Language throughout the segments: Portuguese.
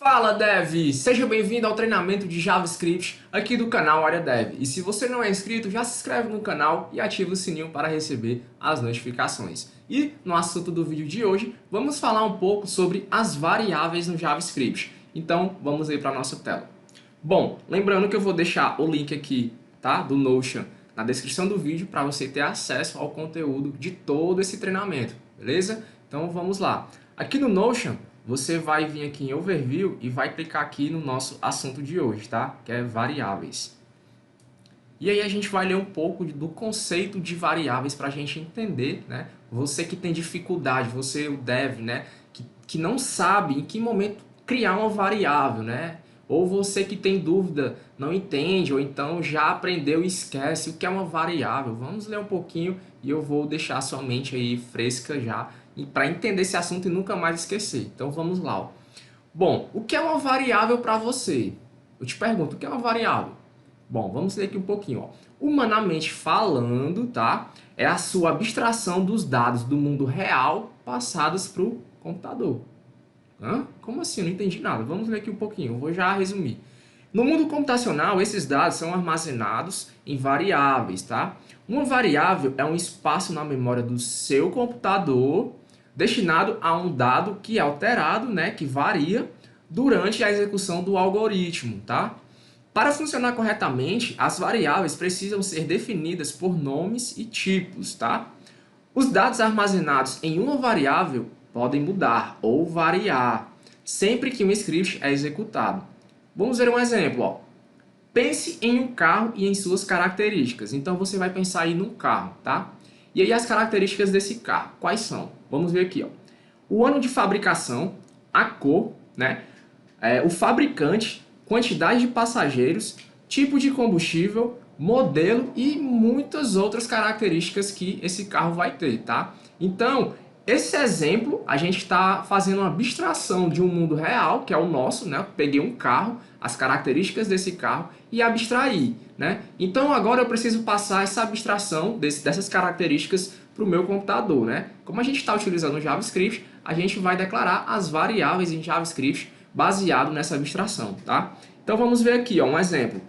Fala Dev! Seja bem-vindo ao treinamento de JavaScript aqui do canal Área Dev. E se você não é inscrito, já se inscreve no canal e ativa o sininho para receber as notificações. E no assunto do vídeo de hoje, vamos falar um pouco sobre as variáveis no JavaScript. Então, vamos aí para a nossa tela. Bom, lembrando que eu vou deixar o link aqui, tá, do Notion na descrição do vídeo para você ter acesso ao conteúdo de todo esse treinamento, beleza? Então vamos lá. Aqui no Notion, você vai vir aqui em Overview e vai clicar aqui no nosso assunto de hoje, tá? Que é variáveis. E aí a gente vai ler um pouco do conceito de variáveis para a gente entender, né? Você que tem dificuldade, você o dev, né? Que não sabe em que momento criar uma variável, né? Ou você que tem dúvida, não entende, ou então já aprendeu e esquece o que é uma variável. Vamos ler um pouquinho e eu vou deixar a sua mente aí fresca já para entender esse assunto e nunca mais esquecer. Então vamos lá. Ó. Bom, o que é uma variável para você? Eu te pergunto, o que é uma variável? Bom, vamos ler aqui um pouquinho. Ó. Humanamente falando, tá? É a sua abstração dos dados do mundo real passados para o computador. Hã? Como assim? Eu não entendi nada. Vamos ler aqui um pouquinho, eu vou já resumir. No mundo computacional, esses dados são armazenados em variáveis, tá? Uma variável é um espaço na memória do seu computador destinado a um dado que é alterado, né, que varia durante a execução do algoritmo, tá? Para funcionar corretamente, as variáveis precisam ser definidas por nomes e tipos, tá? Os dados armazenados em uma variável podem mudar ou variar sempre que um script é executado. Vamos ver um exemplo. Ó. Pense em um carro e em suas características. Então você vai pensar aí num carro, tá? E aí as características desse carro, quais são? Vamos ver aqui. Ó. O ano de fabricação, a cor, né? O fabricante, quantidade de passageiros, tipo de combustível, modelo e muitas outras características que esse carro vai ter, tá? Então, esse exemplo, a gente está fazendo uma abstração de um mundo real, que é o nosso, né? Eu peguei um carro, as características desse carro e abstrair, né? Então, agora eu preciso passar essa abstração dessas características para o meu computador, né? Como a gente está utilizando o JavaScript, a gente vai declarar as variáveis em JavaScript baseado nessa abstração, tá? Então, vamos ver aqui, ó, um exemplo.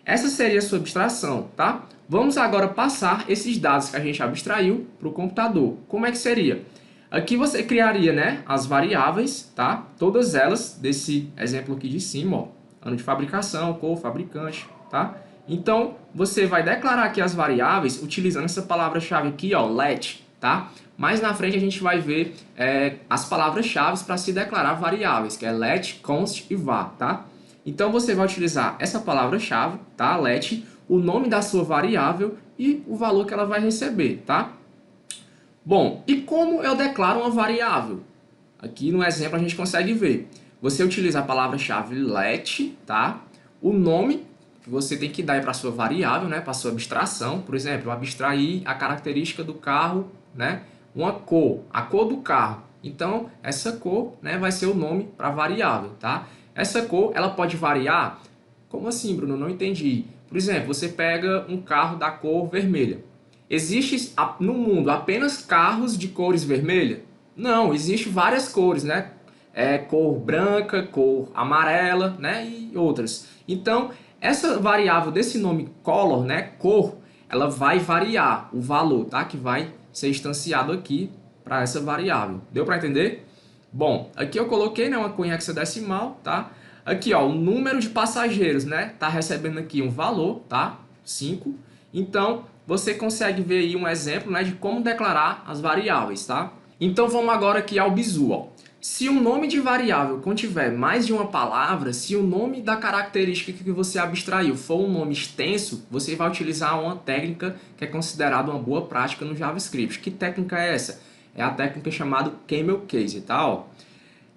Essa seria a sua abstração, tá? Vamos agora passar esses dados que a gente abstraiu para o computador. Como é que seria? Aqui você criaria, né, as variáveis, tá? Todas elas desse exemplo aqui de cima, ó. Ano de fabricação, cor, fabricante, tá? Então, você vai declarar aqui as variáveis utilizando essa palavra-chave aqui, ó, let, tá? Mais na frente a gente vai ver as palavras-chave para se declarar variáveis, que é let, const e var, tá? Então, você vai utilizar essa palavra-chave, tá? Let, o nome da sua variável e o valor que ela vai receber, tá? Bom, e como eu declaro uma variável? Aqui no exemplo a gente consegue ver. Você utiliza a palavra-chave let, tá? O nome que você tem que dar para a sua variável, né? Para a sua abstração. Por exemplo, abstrair a característica do carro, né? Uma cor, a cor do carro. Então, essa cor, né, vai ser o nome para a variável, tá? Essa cor, ela pode variar? Como assim, Bruno? Não entendi. Por exemplo, você pega um carro da cor vermelha. Existe no mundo apenas carros de cores vermelhas? Não, existe várias cores, né? Cor branca, cor amarela, né? E outras. Então, essa variável desse nome color, né? Cor, ela vai variar o valor, tá? Que vai ser instanciado aqui para essa variável. Deu para entender? Bom, aqui eu coloquei, né, uma cunha hexadecimal, tá? Aqui, ó, o número de passageiros, né? Tá recebendo aqui um valor, tá? 5. Então, você consegue ver aí um exemplo, né, de como declarar as variáveis, tá? Então, vamos agora aqui ao bizu, ó. Se o nome de variável contiver mais de uma palavra, se o nome da característica que você abstraiu for um nome extenso, você vai utilizar uma técnica que é considerada uma boa prática no JavaScript. Que técnica é essa? É a técnica chamada Camel Case, tá? Ó.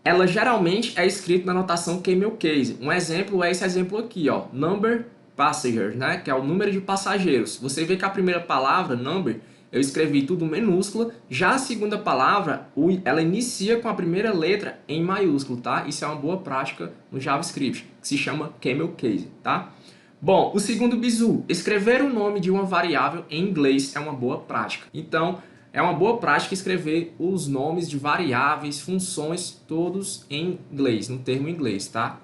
Ela geralmente é escrita na notação Camel Case. Um exemplo é esse exemplo aqui, ó, number passengers, né? Que é o número de passageiros. Você vê que a primeira palavra, number, eu escrevi tudo minúscula. Já a segunda palavra, ela inicia com a primeira letra em maiúsculo, tá? Isso é uma boa prática no JavaScript, que se chama Camel Case, tá? Bom, o segundo bizu, escrever o nome de uma variável em inglês é uma boa prática. Então, é uma boa prática escrever os nomes de variáveis, funções, todos em inglês, no termo inglês, tá?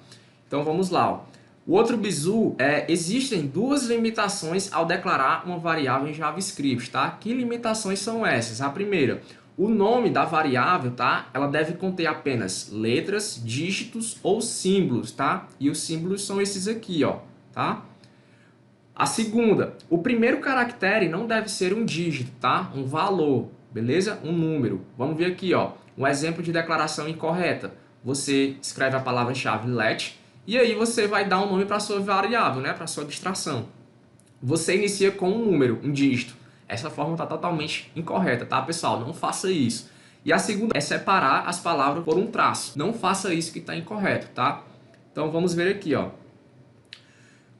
Então vamos lá, ó. O outro bizu existem duas limitações ao declarar uma variável em JavaScript, tá? Que limitações são essas? A primeira, o nome da variável, tá? Ela deve conter apenas letras, dígitos ou símbolos, tá? E os símbolos são esses aqui, ó, tá? A segunda, o primeiro caractere não deve ser um dígito, tá? Um valor, beleza? Um número. Vamos ver aqui, ó, um exemplo de declaração incorreta. Você escreve a palavra-chave let e aí você vai dar um nome para a sua variável, né? Para a sua abstração. Você inicia com um número, um dígito. Essa forma está totalmente incorreta, tá, pessoal? Não faça isso. E a segunda é separar as palavras por um traço. Não faça isso que está incorreto, tá? Então vamos ver aqui, ó.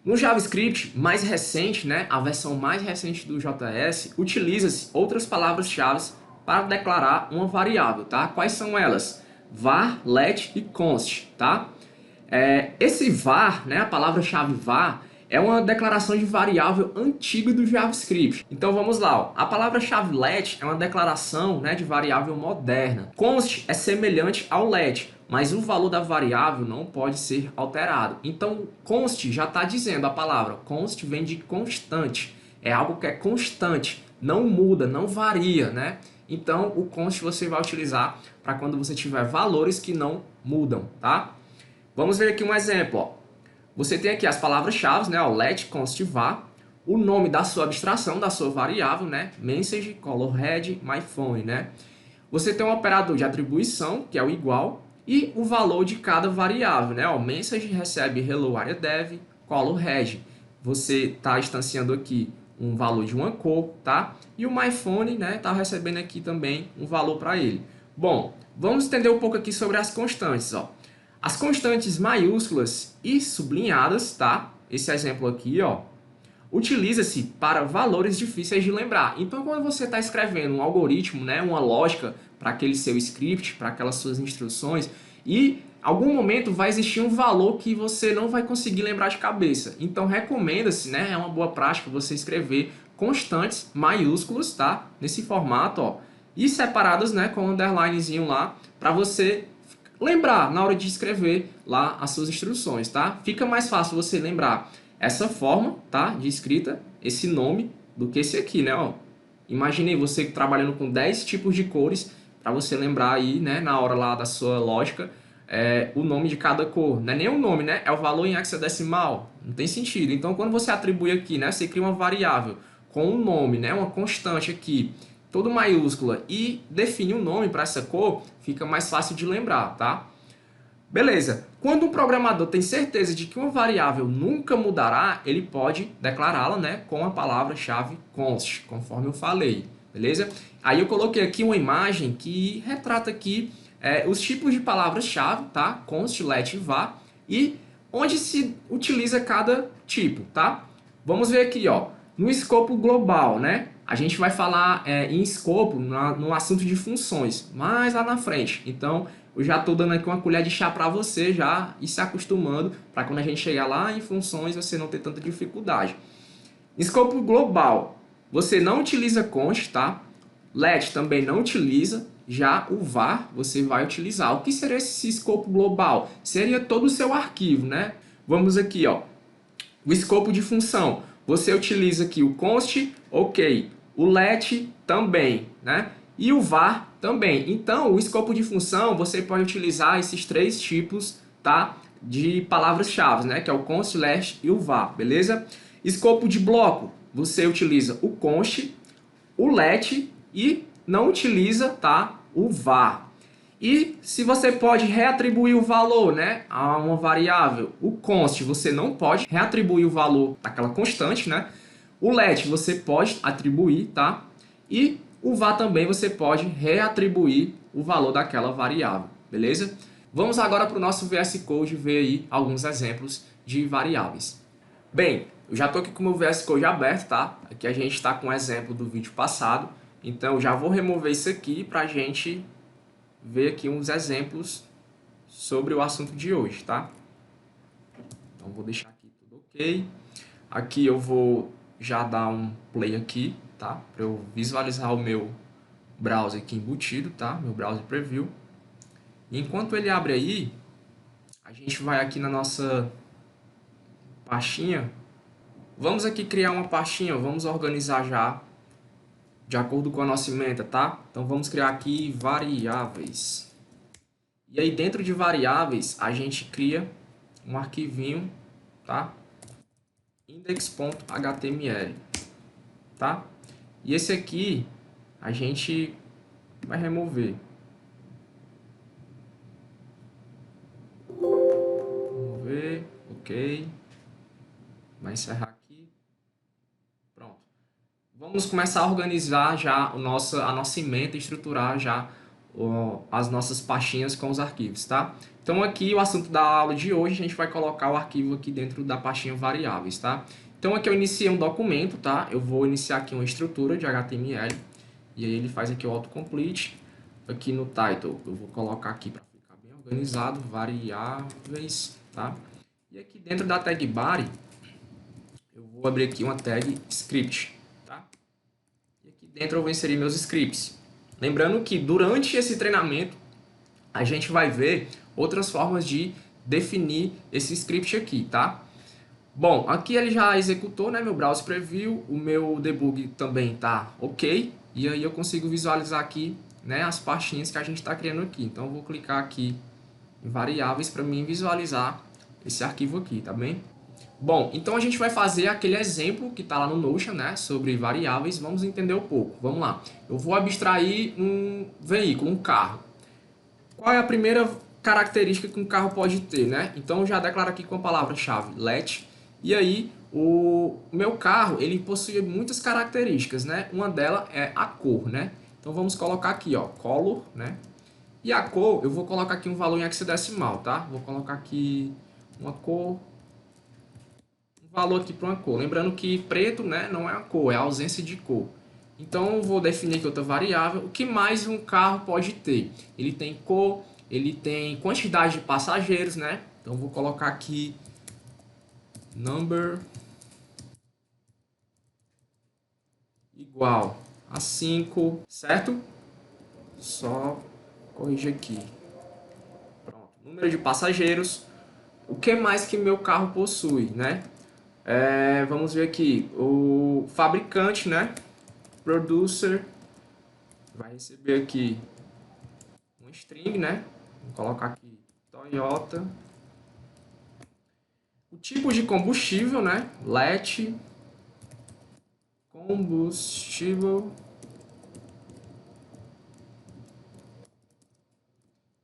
No JavaScript mais recente, né, a versão mais recente do JS, utiliza-se outras palavras-chave para declarar uma variável, tá? Quais são elas? Var, let e const, tá? Esse var, né, a palavra-chave var, é uma declaração de variável antiga do JavaScript. Então vamos lá, ó. A palavra-chave let é uma declaração, né, de variável moderna. Const é semelhante ao let, mas o valor da variável não pode ser alterado. Então const já está dizendo a palavra. Const vem de constante, é algo que é constante, não muda, não varia, né? Então o const você vai utilizar para quando você tiver valores que não mudam, tá? Vamos ver aqui um exemplo, ó. Você tem aqui as palavras-chave, né? O let, const, var, o nome da sua abstração, da sua variável, né? Message, color red, my phone, né? Você tem um operador de atribuição, que é o igual, e o valor de cada variável, né? O message recebe hello area dev, color red. Você está instanciando aqui um valor de uma cor, tá? E o my phone, né? Está recebendo aqui também um valor para ele. Bom, vamos entender um pouco aqui sobre as constantes, ó. As constantes maiúsculas e sublinhadas, tá? Esse exemplo aqui, ó, utiliza-se para valores difíceis de lembrar. Então, quando você está escrevendo um algoritmo, né, uma lógica para aquele seu script, para aquelas suas instruções, e algum momento vai existir um valor que você não vai conseguir lembrar de cabeça. Então, recomenda-se, né, é uma boa prática você escrever constantes maiúsculas, tá? Nesse formato, ó, e separadas, né, com um underlinezinho lá, para você lembrar na hora de escrever lá as suas instruções, tá? Fica mais fácil você lembrar essa forma, tá, de escrita, esse nome, do que esse aqui, né, ó. Imaginei você trabalhando com 10 tipos de cores para você lembrar aí, né, na hora lá da sua lógica, o nome de cada cor. Não é nem o nome, né, é o valor em hexadecimal. Não tem sentido. Então, quando você atribui aqui, né, você cria uma variável com um nome, né, uma constante aqui, todo maiúscula, e define um nome para essa cor, fica mais fácil de lembrar, tá? Beleza. Quando um programador tem certeza de que uma variável nunca mudará, ele pode declará-la, né, com a palavra-chave const, conforme eu falei, beleza? Aí eu coloquei aqui uma imagem que retrata aqui os tipos de palavras-chave, tá? Const, let e var, e onde se utiliza cada tipo, tá? Vamos ver aqui, ó, no escopo global, né? A gente vai falar em escopo no assunto de funções, mais lá na frente. Então, eu já estou dando aqui uma colher de chá para você já ir se acostumando para quando a gente chegar lá em funções você não ter tanta dificuldade. Escopo global, você não utiliza const, tá? Let também não utiliza, já o var você vai utilizar. O que seria esse escopo global? Seria todo o seu arquivo, né? Vamos aqui, ó. O escopo de função, você utiliza aqui o const, ok. O let também, né? E o var também. Então, o escopo de função, você pode utilizar esses três tipos, tá? De palavras-chave, né? Que é o const, let e o var, beleza? Escopo de bloco, você utiliza o const, o let e não utiliza, tá? O var. E se você pode reatribuir o valor, né, a uma variável, o const você não pode reatribuir o valor daquela constante, né? O let você pode atribuir, tá? E o var também você pode reatribuir o valor daquela variável, beleza? Vamos agora para o nosso VS Code ver aí alguns exemplos de variáveis. Bem, eu já estou aqui com o meu VS Code aberto, tá? Aqui a gente está com um exemplo do vídeo passado, então eu já vou remover isso aqui para a gente ver aqui uns exemplos sobre o assunto de hoje, tá? Então vou deixar aqui tudo ok. Aqui eu vou já dar um play aqui, tá? Para eu visualizar o meu browser aqui embutido, tá? Meu browser preview. E enquanto ele abre aí, a gente vai aqui na nossa pastinha. Vamos aqui criar uma pastinha, vamos organizar já de acordo com a nossa ementa, tá? Então vamos criar aqui variáveis. E aí dentro de variáveis a gente cria um arquivinho, tá? Index.html, tá? E esse aqui a gente vai remover. Remover, ok. Vai encerrar aqui. Pronto. Vamos começar a organizar já a nossa ementa, estruturar já as nossas pastinhas com os arquivos, tá? Então aqui o assunto da aula de hoje, a gente vai colocar o arquivo aqui dentro da pastinha variáveis, tá? Então aqui eu iniciei um documento, tá? Eu vou iniciar aqui uma estrutura de HTML e aí ele faz aqui o autocomplete. Aqui no title eu vou colocar aqui para ficar bem organizado, variáveis, tá? E aqui dentro da tag body eu vou abrir aqui uma tag script, tá? E aqui dentro eu vou inserir meus scripts. Lembrando que durante esse treinamento a gente vai ver outras formas de definir esse script aqui, tá? Bom, aqui ele já executou, né, meu browser preview, o meu debug também tá ok, e aí eu consigo visualizar aqui, né, as pastinhas que a gente está criando aqui. Então eu vou clicar aqui em variáveis para mim visualizar esse arquivo aqui, tá bem? Bom, então a gente vai fazer aquele exemplo que está lá no Notion, né, sobre variáveis. Vamos entender um pouco. Vamos lá. Eu vou abstrair um veículo, um carro. Qual é a primeira característica que um carro pode ter, né? Então eu já declaro aqui com a palavra-chave let. E aí o meu carro ele possui muitas características, né? Uma delas é a cor, né? Então vamos colocar aqui, ó, color, né? E a cor eu vou colocar aqui um valor em hexadecimal, tá? Vou colocar aqui uma cor, valor aqui para uma cor. Lembrando que preto, né, não é a cor, é a ausência de cor. Então eu vou definir aqui outra variável. O que mais um carro pode ter? Ele tem cor, ele tem quantidade de passageiros, né? Então eu vou colocar aqui number igual a 5, certo? Só corrigir aqui. Pronto. Número de passageiros. O que mais que meu carro possui, né? Vamos ver aqui, o fabricante, né? Producer vai receber aqui um string, né? Vou colocar aqui Toyota. O tipo de combustível, né? Let combustível.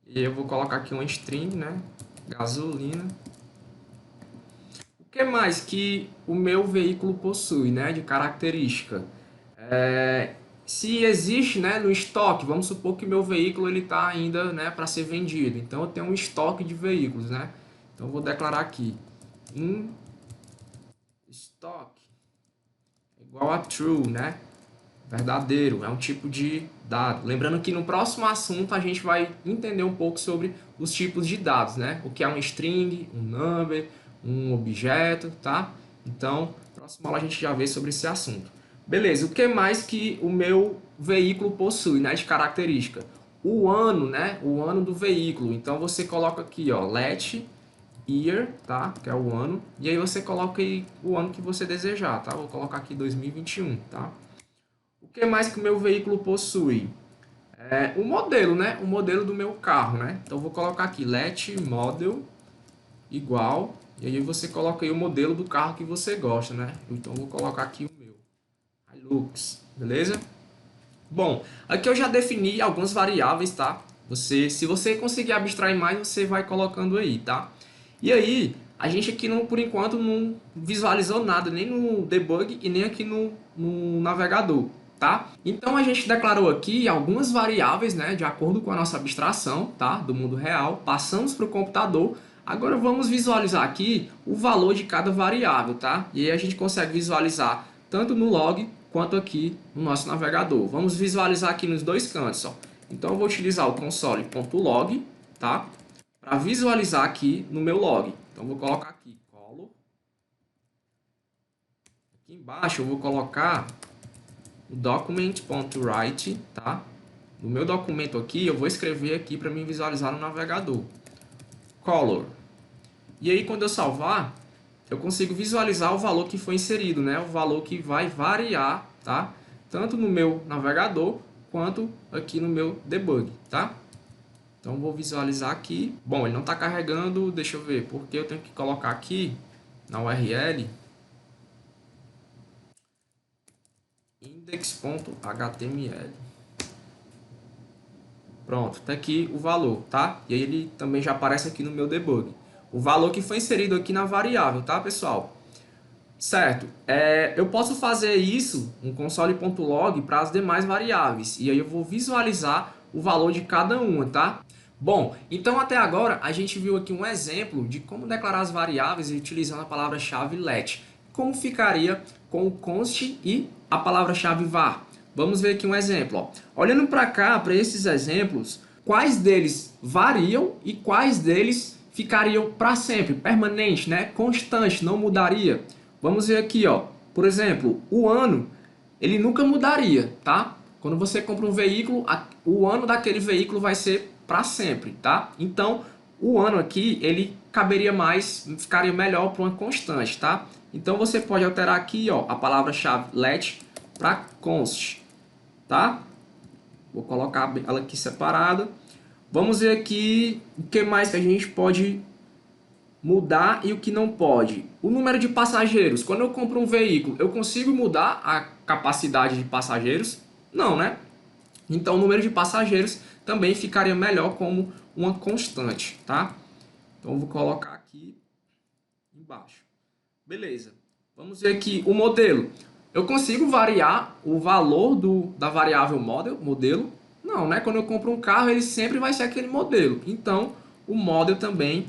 E eu vou colocar aqui uma string, né? Gasolina. O que mais que o meu veículo possui, né? De característica? Se existe, né, no estoque, vamos supor que meu veículo ele está ainda, né, para ser vendido. Então eu tenho um estoque de veículos, né? Então eu vou declarar aqui in stock igual a true, né? Verdadeiro, é um tipo de dado. Lembrando que no próximo assunto a gente vai entender um pouco sobre os tipos de dados, né? O que é um string, um number, um objeto, tá? Então, próxima aula a gente já vê sobre esse assunto. Beleza, o que mais que o meu veículo possui, né, de característica? O ano, né? O ano do veículo. Então você coloca aqui, ó, let year, tá? Que é o ano. E aí você coloca aí o ano que você desejar, tá? Vou colocar aqui 2021, tá? O que mais que o meu veículo possui? O modelo, né? O modelo do meu carro, né? Então vou colocar aqui let model igual, e aí você coloca aí o modelo do carro que você gosta, né? Então vou colocar aqui o meu Hilux, beleza? Bom, aqui eu já defini algumas variáveis, tá? Se você conseguir abstrair mais, você vai colocando aí, tá? E aí, a gente aqui não, por enquanto não visualizou nada, nem no debug e nem aqui no navegador, tá? Então a gente declarou aqui algumas variáveis, né, de acordo com a nossa abstração, tá, do mundo real, passamos para o computador. Agora vamos visualizar aqui o valor de cada variável, tá? E aí a gente consegue visualizar tanto no log quanto aqui no nosso navegador. Vamos visualizar aqui nos dois cantos, ó. Então eu vou utilizar o console.log, tá? Para visualizar aqui no meu log. Então vou colocar aqui color. Aqui embaixo eu vou colocar o document.write, tá? no meu documento aqui, eu vou escrever aqui para mim visualizar no navegador. Color. E aí quando eu salvar, eu consigo visualizar o valor que foi inserido, né? O valor que vai variar, tá? Tanto no meu navegador quanto aqui no meu debug, tá? Então vou visualizar aqui. Bom, ele não está carregando, deixa eu ver, porque eu tenho que colocar aqui na URL index.html. Pronto, tá aqui o valor, tá? E aí ele também já aparece aqui no meu debug. O valor que foi inserido aqui na variável, tá, pessoal? Certo, eu posso fazer isso, um console.log, para as demais variáveis. E aí eu vou visualizar o valor de cada uma, tá? Bom, então até agora a gente viu aqui um exemplo de como declarar as variáveis utilizando a palavra-chave let. Como ficaria com o const e a palavra-chave var. Vamos ver aqui um exemplo. Ó. Olhando para cá, para esses exemplos, quais deles variam e quais deles ficariam para sempre, permanente, né? Constante, não mudaria. Vamos ver aqui, ó. Por exemplo, o ano, ele nunca mudaria, tá? Quando você compra um veículo, o ano daquele veículo vai ser para sempre, tá? Então, o ano aqui, ele caberia mais, ficaria melhor para uma constante, tá? Então, você pode alterar aqui, ó, a palavra-chave let para const, tá? Vou colocar ela aqui separada. Vamos ver aqui o que mais que a gente pode mudar e o que não pode. O número de passageiros. Quando eu compro um veículo, eu consigo mudar a capacidade de passageiros? Não, né? Então, o número de passageiros também ficaria melhor como uma constante, tá? Então, eu vou colocar aqui embaixo. Beleza. Vamos ver aqui o modelo. Eu consigo variar o valor da variável modelo? Não, né? Quando eu compro um carro, ele sempre vai ser aquele modelo. Então, o model também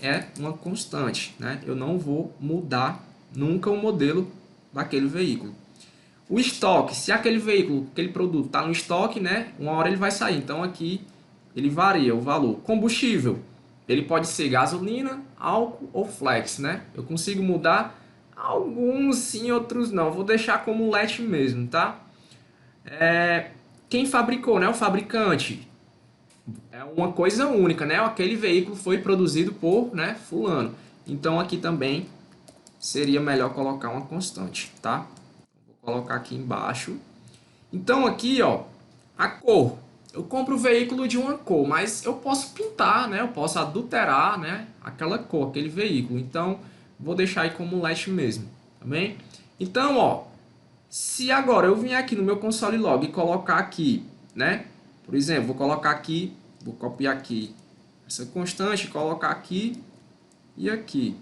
é uma constante, né? Eu não vou mudar nunca o modelo daquele veículo. O estoque, se aquele veículo, aquele produto está no estoque, né? Uma hora ele vai sair. Então aqui ele varia o valor. Combustível, ele pode ser gasolina, álcool ou flex, né? Eu consigo mudar alguns sim, outros não. Vou deixar como let mesmo, tá? Quem fabricou, né? O fabricante. É uma coisa única, né? Aquele veículo foi produzido por, né, fulano. Então aqui também seria melhor colocar uma constante, tá? Vou colocar aqui embaixo. Então aqui, ó, a cor. Eu compro o veículo de uma cor, mas eu posso pintar, né? Eu posso adulterar, né, aquela cor, aquele veículo. Então vou deixar aí como let mesmo, tá bem? Então, ó, se agora eu vier aqui no meu console log e colocar aqui, né? Por exemplo, vou colocar aqui, vou copiar aqui essa constante, colocar aqui e aqui.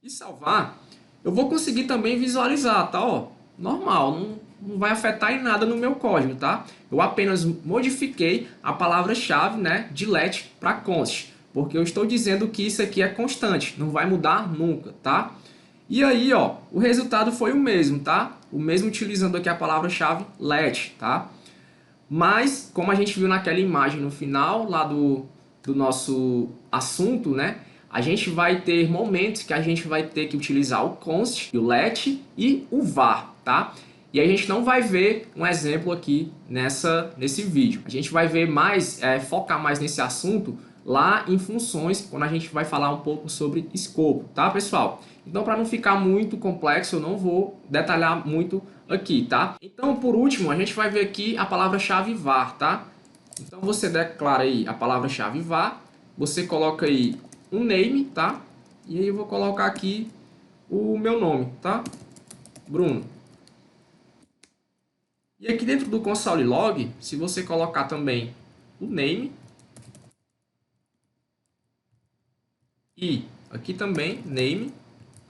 E salvar, eu vou conseguir também visualizar, tá? Ó, normal, não vai afetar em nada no meu código, tá? Eu apenas modifiquei a palavra-chave, né, de let para const, porque eu estou dizendo que isso aqui é constante, não vai mudar nunca, tá? E aí, ó, o resultado foi o mesmo, tá? O mesmo utilizando aqui a palavra-chave let, tá? Mas, como a gente viu naquela imagem no final lá do nosso assunto, né? A gente vai ter momentos que a gente vai ter que utilizar o const, o let e o var, tá? E a gente não vai ver um exemplo aqui nesse vídeo. A gente vai ver mais, focar mais nesse assunto lá em funções, quando a gente vai falar um pouco sobre escopo, tá, pessoal? Então, para não ficar muito complexo, eu não vou detalhar muito aqui, tá? Então, por último, a gente vai ver aqui a palavra-chave var, tá? Então, você declara aí a palavra-chave var, você coloca aí um name, tá? E aí eu vou colocar aqui o meu nome, tá? Bruno. E aqui dentro do console log, se você colocar também o name e aqui também name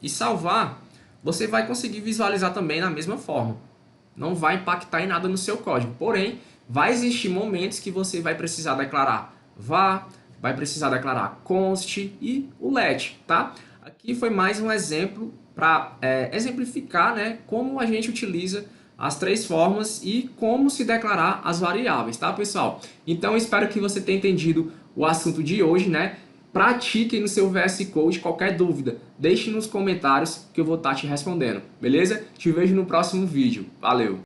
e salvar, você vai conseguir visualizar também da mesma forma. Não vai impactar em nada no seu código. Porém, vai existir momentos que você vai precisar declarar var, vai precisar declarar const e o let, tá? Aqui foi mais um exemplo para exemplificar, né, como a gente utiliza as três formas e como se declarar as variáveis, tá, pessoal? Então, espero que você tenha entendido o assunto de hoje, né? Pratique no seu VS Code. Qualquer dúvida, deixe nos comentários que eu vou estar te respondendo, beleza? Te vejo no próximo vídeo. Valeu!